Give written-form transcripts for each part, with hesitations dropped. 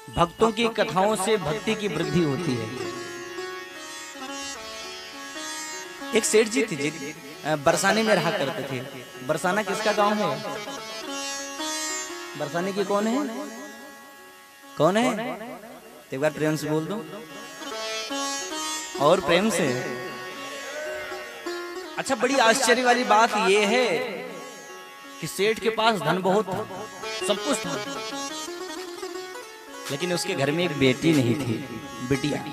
भक्तों की कथाओं से भक्ति की वृद्धि होती है। एक सेठ जी थे जी, बरसाने में रहा करते थे। बरसाना किसका गांव है? बरसाने की कौन है? कौन है? एक बार प्रेम से बोल दो, और प्रेम से। अच्छा, बड़ी आश्चर्य वाली बात यह है कि सेठ के पास धन बहुत था, सब कुछ था, लेकिन उसके घर में एक बेटी नहीं थी, बिटिया।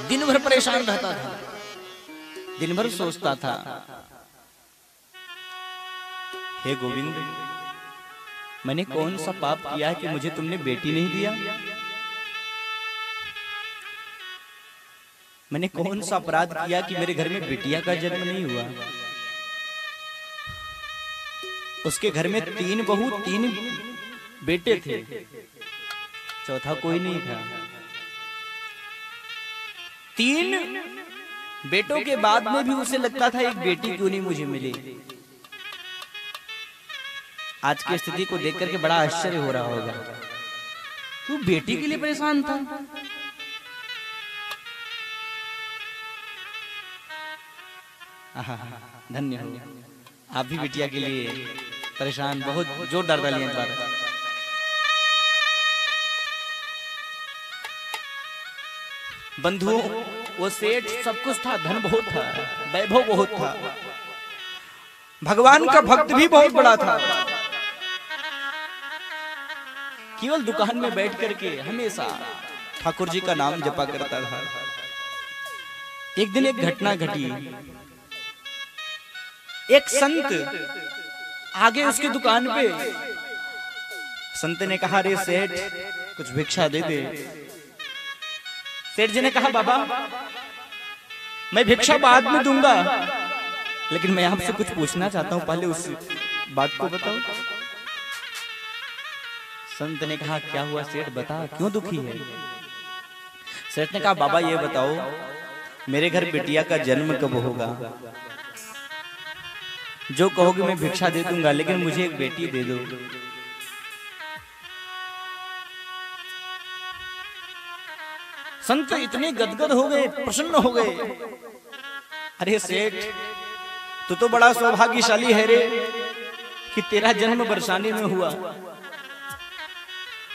दिन भर परेशान रहता था, दिन भर सोचता था, हे गोविंद, मैंने कौन सा पाप किया कि मुझे तुमने बेटी नहीं दिया? मैंने कौन सा अपराध किया कि मेरे घर में बिटिया का जन्म नहीं हुआ? उसके घर में 3 बहू 3 बेटे थे, चौथा कोई नहीं था। 3 बेटों के बाद में भी उसे लगता था एक बेटी क्यों नहीं मुझे मिली। आज की स्थिति को देख करके बड़ा आश्चर्य हो रहा होगा। तू बेटी के लिए परेशान था? धन्य हो, आप भी बिटिया के लिए परेशान, बहुत जोरदार तालियां द्वारा। बंधुओं, वो सेठ सब कुछ था, धन बहुत था, वैभव बहुत था, भगवान का भक्त भी बहुत बड़ा था। केवल दुकान में बैठ करके हमेशा ठाकुर जी का नाम जपा करता था। एक दिन एक घटना घटी। एक संत आगे उसकी दुकान पे, संत ने कहा, रे सेठ, कुछ भिक्षा दे दे। सेठ जी ने कहा, बाबा, मैं भिक्षा बाद में दूंगा, लेकिन मैं आपसे कुछ पूछना चाहता हूं, पहले उस बात को बताओ। संत ने कहा, क्या हुआ सेठ, बता, क्यों दुखी है? सेठ ने कहा, बाबा ये बताओ, मेरे घर बिटिया का जन्म कब होगा? जो कहोगे मैं भिक्षा दे दूंगा, लेकिन मुझे एक बेटी दे दो। संत इतने गदगद हो गए, प्रसन्न हो गए। अरे सेठ, तू तो बड़ा सौभाग्यशाली है रे कि तेरा जन्म बरसाने में हुआ।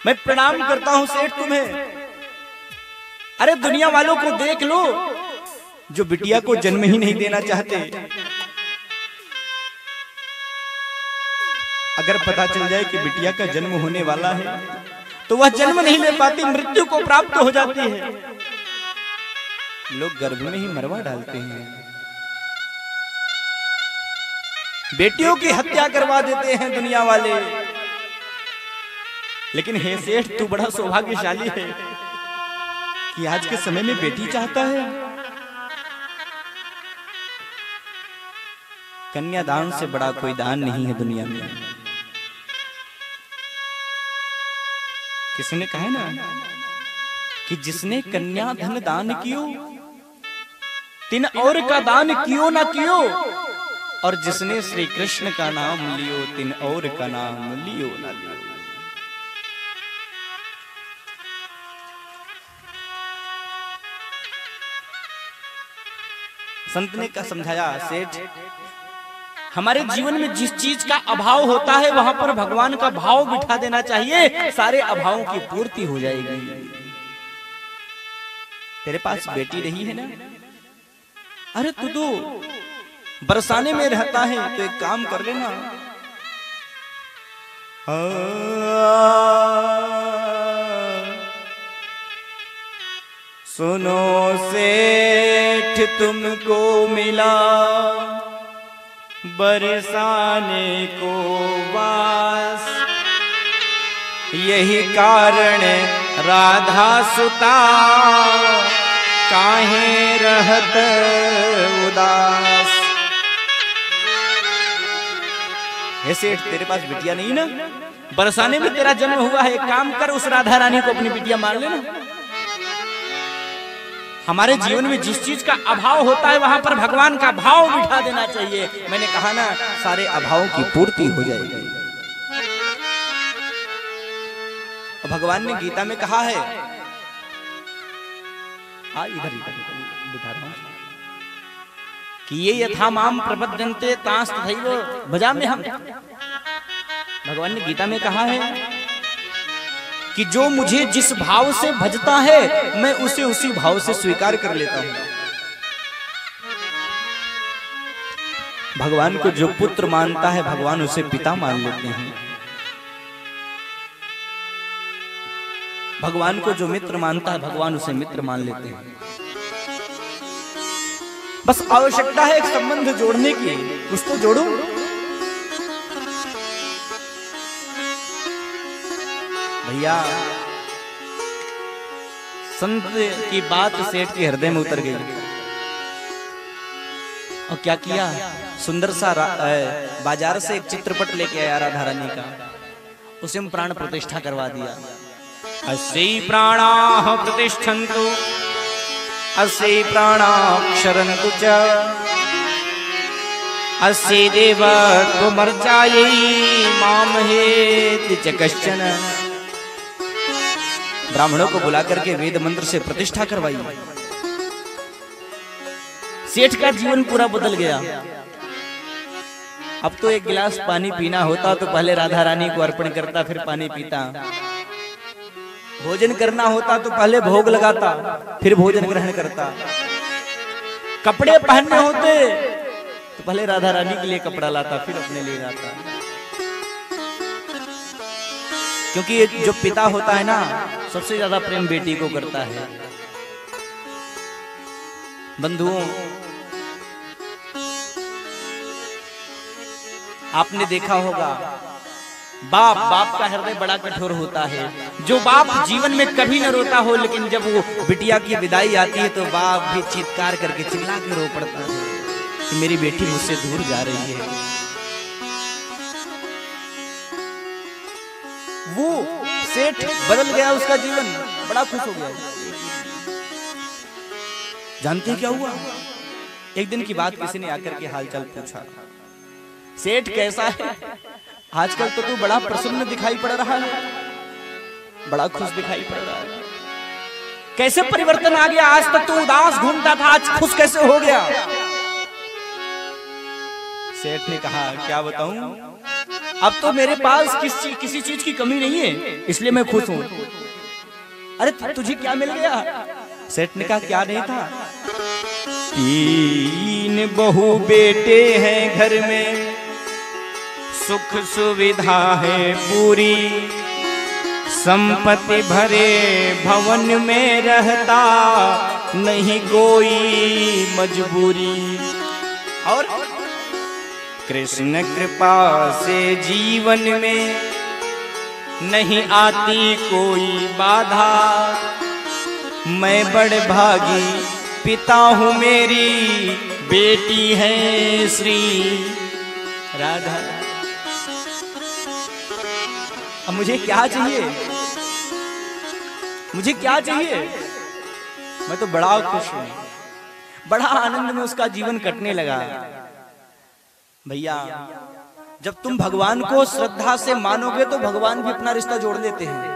मैं प्रणाम करता हूं सेठ तुम्हें। अरे दुनिया वालों को देख लो जो बिटिया को जन्म ही नहीं देना चाहते। अगर पता चल जाए कि बिटिया का जन्म होने वाला है तो वह जन्म नहीं ले पाती, मृत्यु को प्राप्त हो जाती है। लोग गर्भ में ही मरवा डालते हैं, बेटियों की हत्या करवा देते हैं दुनिया वाले। लेकिन हे सेठ, तू बड़ा सौभाग्यशाली है कि आज के समय में बेटी चाहता है। कन्यादान से बड़ा कोई दान नहीं है दुनिया में। किसने कहा ना कि जिसने कन्या धन दान कियो, तिन और का दान कियो ना कियो, और जिसने श्री कृष्ण का नाम लियो, तिन और का नाम लियो ना लियो। संत ने क्या समझाया, सेठ, हमारे जीवन में जिस चीज का अभाव होता है वहां पर भगवान का भाव बिठा देना चाहिए, सारे अभावों की पूर्ति हो जाएगी। तेरे पास बेटी नहीं है ना? अरे तू तो बरसाने में रहता है, तो एक काम कर लेना। सुनो सेठ, तुमको मिला बरसाने को वास, यही कारण राधा सुता काहे रहत उदास। हे सेठ, तेरे पास बिटिया नहीं ना? बरसाने में तेरा जन्म हुआ है, एक काम कर, उस राधा रानी को अपनी बिटिया मान लेना। हमारे जीवन में जिस चीज का अभाव होता है वहां पर भगवान का भाव बिठा देना चाहिए। मैंने कहा ना, सारे अभावों की पूर्ति हो जाएगी। भगवान ने गीता में कहा है, इधर बिठा रहा हूं, कि ये यथा माम प्रपद्यन्ते तांस तथैव भजाम्यहम् हम। भगवान ने गीता में कहा है कि जो मुझे जिस भाव से भजता है मैं उसे उसी भाव से स्वीकार कर लेता हूं। भगवान को जो पुत्र मानता है भगवान उसे पिता मान लेते हैं। भगवान को जो मित्र मानता है भगवान उसे मित्र मान लेते हैं। बस आवश्यकता है एक संबंध जोड़ने की, कुछ तो जोड़ो। भैया संत की बात सेठ के हृदय में उतर गई और क्या किया, सुंदर सा बाजार से एक चित्रपट लेके आया राधा रानी का, उसे प्राण प्रतिष्ठा करवा दिया। अस्यै प्राणाः प्रतिष्ठन्तु अस्यै प्राणाक्षरन्तु च अस्यै देवत्वमर्चायै मामहेति च कश्चन। ब्राह्मणों को बुला करके वेद मंत्र से प्रतिष्ठा करवाई। सेठ का जीवन पूरा बदल गया। अब तो एक गिलास पानी पीना होता तो पहले राधा रानी को अर्पण करता, फिर पानी पीता। भोजन करना होता तो पहले भोग लगाता, फिर भोजन ग्रहण करता। कपड़े पहनने होते तो पहले राधा रानी के लिए कपड़ा लाता, फिर अपने लिए लाता। क्योंकि ये जो पिता होता है ना, सबसे ज्यादा प्रेम बेटी को करता है। बंधुओं, आपने देखा होगा बाप का हृदय बड़ा कठोर होता है। जो बाप जीवन में कभी न रोता हो, लेकिन जब वो बिटिया की विदाई आती है तो बाप भी चित्कार करके चिल्ला के रो पड़ता है कि मेरी बेटी मुझसे दूर जा रही है। वो सेठ बदल गया, उसका जीवन बड़ा खुश हो गया। जानते हैं क्या हुआ? एक दिन की बात, किसी ने आकर के हालचाल पूछा, सेठ कैसा है? आजकल तो तू बड़ा प्रसन्न दिखाई पड़ रहा है, बड़ा खुश दिखाई पड़ रहा है। कैसे परिवर्तन आ गया? आज तक तो उदास घूमता था, आज खुश कैसे हो गया? सेठ ने कहा, क्या बताऊं, अब तो मेरे पास किसी चीज की कमी नहीं है, इसलिए मैं खुश हूं। अरे तुझे क्या मिल गया? सेठ ने कहा, क्या नहीं था? 3 बहू बेटे हैं घर में, सुख सुविधा है पूरी, संपत्ति भरे भवन में रहता, नहीं कोई मजबूरी। और कृष्ण कृपा से जीवन में नहीं आती कोई बाधा, मैं बड़ भागी पिता हूँ, मेरी बेटी है श्री राधा। अब मुझे क्या चाहिए? मुझे क्या चाहिए? मैं तो बड़ा खुश हूं, बड़ा आनंद में उसका जीवन कटने लगा। भैया, जब तुम भगवान को श्रद्धा से मानोगे तो भगवान भी अपना रिश्ता जोड़ देते हैं।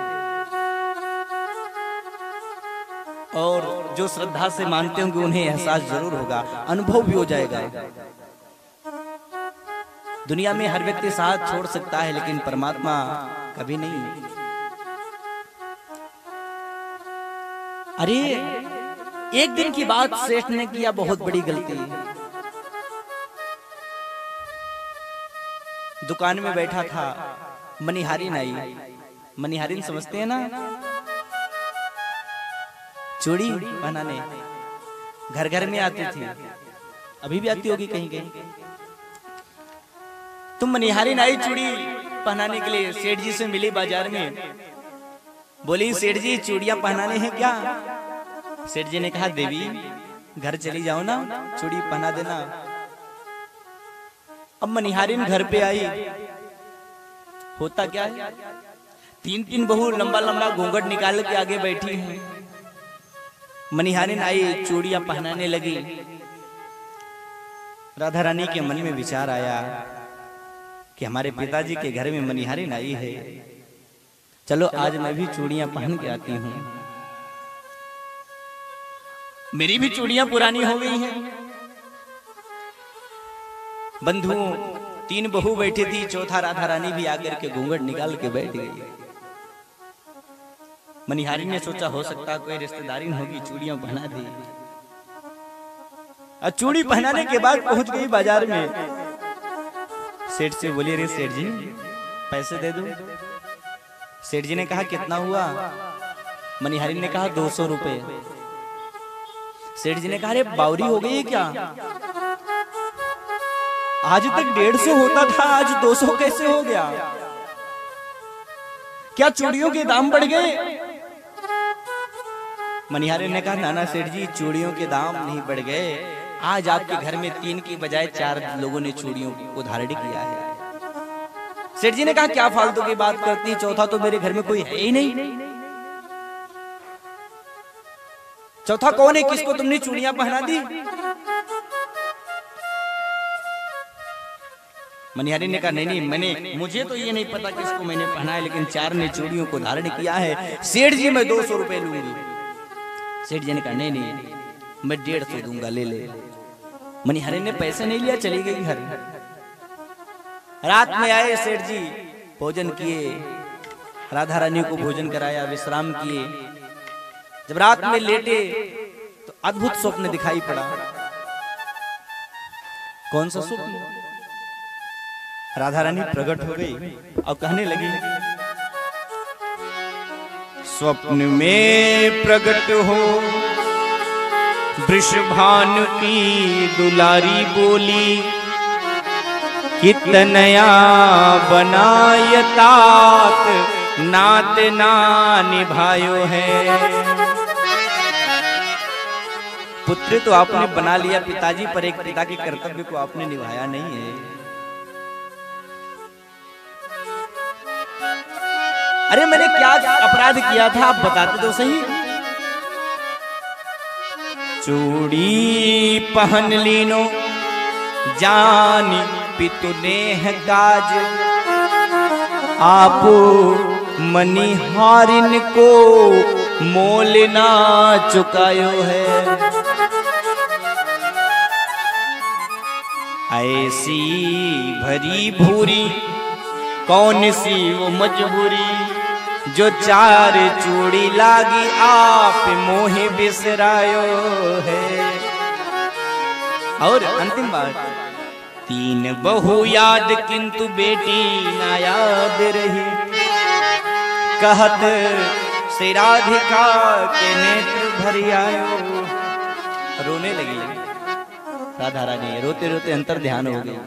और जो श्रद्धा से मानते होंगे उन्हें एहसास जरूर होगा, अनुभव भी हो जाएगा। दुनिया में हर व्यक्ति साथ छोड़ सकता है, लेकिन परमात्मा कभी नहीं। अरे एक दिन की बात, सेठ ने किया बहुत बड़ी गलती। दुकान में बैठा था, मनिहारिन आई। मनिहारिन समझते हैं ना, चूड़ी पहनाने घर घर में आती थी, अभी भी आती होगी कहीं कहीं। तुम मनिहारिन आई चूड़ी पहनाने के लिए, सेठ जी से मिली बाजार में, बोली सेठ जी चूड़ियां पहनाने हैं क्या? सेठ जी ने कहा, देवी घर चली जाओ ना, चूड़ी पहना देना। अब मनिहारिन घर पे आई, होता क्या है, 3 बहू लंबा लंबा घूंघट निकाल के आगे बैठी हैं। मनिहारिन आई, चूड़ियां पहनाने लगी। राधा रानी के मन में विचार आया कि हमारे पिताजी के घर में मनिहारिन आई है, चलो आज मैं भी चूड़ियां पहन के आती हूं। मेरी भी चूड़ियां पुरानी हो गई हैं। बंधुओं, 3 बहू बैठी थी, चौथा राधा रानी भी आकर के घूंघट निकाल के बैठ गई। मनिहारी ने सोचा हो सकता कोई रिश्तेदारी होगी, चूड़ियां पहना दी। और चूड़ी पहनाने के बाद पहुंच गई बाजार में। सेठ से बोली, अरे सेठ जी पैसे दे दो। सेठ जी ने कहा कितना हुआ? मनिहारी ने कहा 200 रुपए। सेठ जी ने कहा, अरे बावरी हो गई है क्या? आज तक 150 होता था, आज 200 कैसे हो गया? क्या चूड़ियों के दाम बढ़ गए? मनिहारी ने कहा, नाना सेठ जी चूड़ियों के दाम नहीं बढ़ गए, आज आपके घर में 3 की बजाय 4 लोगों ने चूड़ियों को धारण किया है। सेठ जी ने कहा, क्या फालतू की बात करती, चौथा तो मेरे घर में कोई है ही नहीं। चौथा कौन है, किसको तुमने चूड़ियां पहना दी? मनिहारी ने कहा, नहीं, मुझे तो ये नहीं पता किसको मैंने पहना है, लेकिन 4 ने चूड़ियों को धारण किया है। सेठ जी मैं 200 रुपए लूंगी। सेठ जी ने कहा, नहीं, मैं 150 दूंगा, ले ले। मनिहारी ने पैसे नहीं लिया, चली गई घर। रात में आए सेठ जी, भोजन किए, राधा रानी को भोजन कराया, विश्राम किए। जब रात में लेटे तो अद्भुत स्वप्न दिखाई पड़ा। कौन सा स्वप्न? राधा रानी प्रकट हो गई और कहने लगी, स्वप्न में प्रकट हो वृषभानु की दुलारी बोली, कितनया बनायतात नात ना निभायो है। पुत्र तो आपने बना लिया पिताजी, पर एक पिता के कर्तव्य को आपने निभाया नहीं है। अरे मैंने क्या अपराध किया था, आप बताते तो सही। चूड़ी पहन लीनो जानी पितु नेह काज, आपो मनिहारिन को मोल ना चुकायो है। ऐसी भरी भूरी कौन सी वो मजबूरी, जो 4 चूड़ी लागी आप मोहे बिसरायो है। और अंतिम बात, 3 बहू याद किंतु बेटी ना याद रही, कहत से राधिका के नेत्र भरी आयो। रोने लगी राधा रानी, रोते रोते अंतर ध्यान हो गई।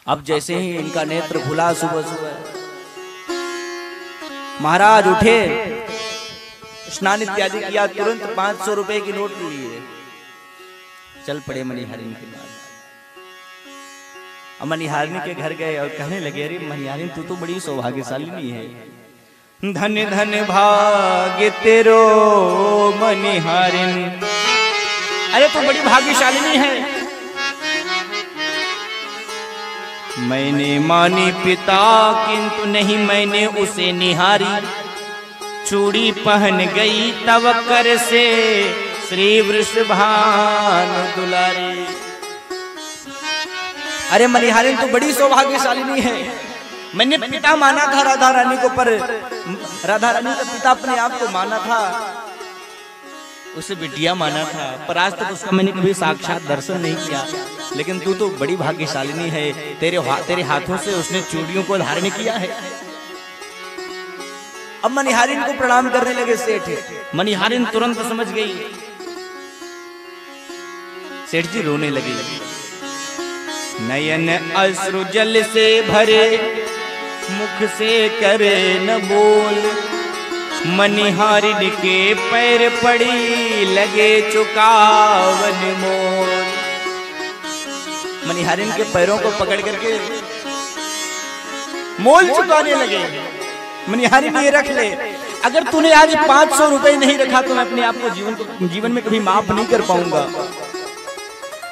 अब जैसे ही इनका नेत्र खुला, सुबह सुबह महाराज उठे, स्नान इत्यादि किया, तुरंत 500 रुपए की नोट लिए, चल पड़े मनिहारिन के पास। अब मनिहारिन के घर गए और कहने लगे, अरे मनिहारिन तू तो बड़ी सौभाग्यशालिनी है, धन धन भाग्य तेरो मनिहारिन। अरे तू बड़ी भाग्यशालिनी है, मैंने मानी पिता किंतु नहीं मैंने उसे निहारी, चूड़ी पहन गई तब कर से श्री वृषभानु दुलारी। अरे मनिहारिन तू बड़ी सौभाग्यशालिनी है, मैंने पिता माना था राधा रानी को, पर राधा रानी का पिता अपने आप को माना था, उसे बिटिया माना था, पर आज तक उसका मैंने कभी साक्षात दर्शन नहीं किया। लेकिन तू तो बड़ी भाग्यशालिनी है, तेरे हाथों से उसने चूड़ियों को धारण किया है। अब मनिहारिन को प्रणाम करने लगे सेठ। मनिहारिन तुरंत समझ गई। सेठ जी रोने लगे, नयन अश्रु जल से भरे, मुख से करे न बोल, मनिहारिन के पैर पड़ी लगे चुकावन मोल। मनिहारिन के पैरों को पकड़ करके मोल चुकाने लगे। मनिहारिन ये रख ले, अगर तूने आज 500 रुपए नहीं रखा तो मैं अपने आप को जीवन में कभी माफ नहीं कर पाऊंगा।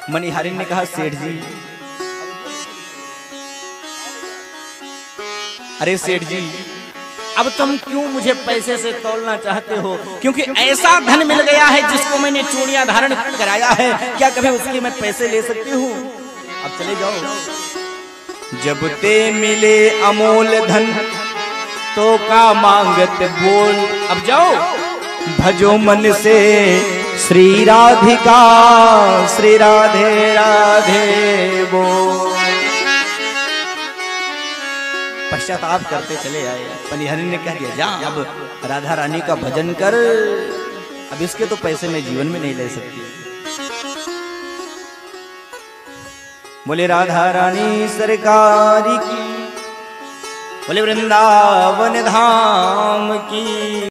मणिहारिन ने कहा सेठ जी, अरे सेठ जी, अब तुम क्यों मुझे पैसे से तौलना चाहते हो? क्योंकि ऐसा धन मिल गया है जिसको मैंने चूड़ियां धारण कराया है, क्या कभी उसके मैं पैसे ले सकती हूँ? अब चले जाओ। जब ते मिले अमोल धन तो का मांगत बोल। अब जाओ, भजो मन से श्री राधिका, श्री राधे राधे बोल। पश्चाताप करते चले आए। मणिहारिन ने कह दिया, जा अब राधा रानी का भजन कर, अब इसके तो पैसे मैं जीवन में नहीं ले सकती। बोले राधा रानी सरकार की, बोले वृंदावन धाम की।